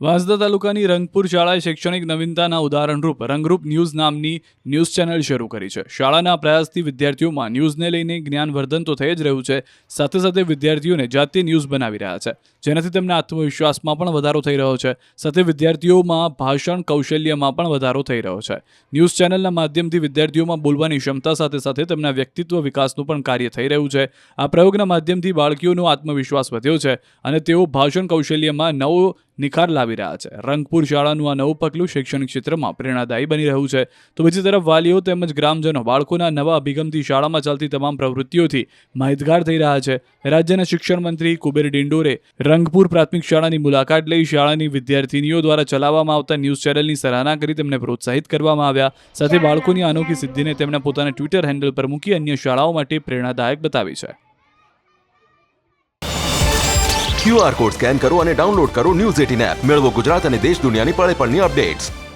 વાંસદા તાલુકાની રંગપુર શાળાએ શૈક્ષણિક નવીનતાના ઉદાહરણરૂપ રંગરૂપ ન્યૂઝ નામની ન્યૂઝ ચેનલ શરૂ કરી છે. શાળાના પ્રયાસથી વિદ્યાર્થીઓમાં ન્યૂઝને લઈને જ્ઞાનવર્ધન તો થઈ જ રહ્યું છે, સાથે સાથે વિદ્યાર્થીઓને જાતે ન્યૂઝ બનાવી રહ્યા છે, જેનાથી તેમના આત્મવિશ્વાસમાં પણ વધારો થઈ રહ્યો છે. સાથે વિદ્યાર્થીઓમાં ભાષણ કૌશલ્યમાં પણ વધારો થઈ રહ્યો છે. ન્યૂઝ ચેનલના માધ્યમથી વિદ્યાર્થીઓમાં બોલવાની ક્ષમતા સાથે સાથે તેમના વ્યક્તિત્વ વિકાસનું પણ કાર્ય થઈ રહ્યું છે. આ પ્રયોગના માધ્યમથી બાળકીઓનો આત્મવિશ્વાસ વધ્યો છે અને તેઓ ભાષણ કૌશલ્યમાં નવો નિખાર લાવી રહ્યા છે. રંગપુર શાળાનું આ નવું પગલું શૈક્ષણિક ક્ષેત્રમાં પ્રેરણાદાયી બની રહ્યું છે. તો બીજી તરફ વાલીઓ તેમજ ગ્રામજનો બાળકોના નવા અભિગમથી શાળામાં ચાલતી તમામ પ્રવૃત્તિઓથી માહિતગાર થઈ રહ્યા છે. રાજ્યના શિક્ષણ મંત્રી કુબેર ડિંડોરે રંગપુર પ્રાથમિક શાળાની મુલાકાત લઈ શાળાની વિદ્યાર્થીનીઓ દ્વારા ચલાવવામાં આવતા ન્યૂઝ ચેનલની સરાહના કરી તેમને પ્રોત્સાહિત કરવામાં આવ્યા. સાથે બાળકોની અનોખી સિદ્ધિને તેમના પોતાના ટ્વિટર હેન્ડલ પર મૂકી અન્ય શાળાઓ માટે પ્રેરણાદાયક બતાવી છે. QR કોડ સ્કેન કરો અને ડાઉનલોડ કરો ન્યૂઝ 18 એપ. મેળવો ગુજરાત અને દેશ દુનિયાની પળે પળની અપડેટ્સ.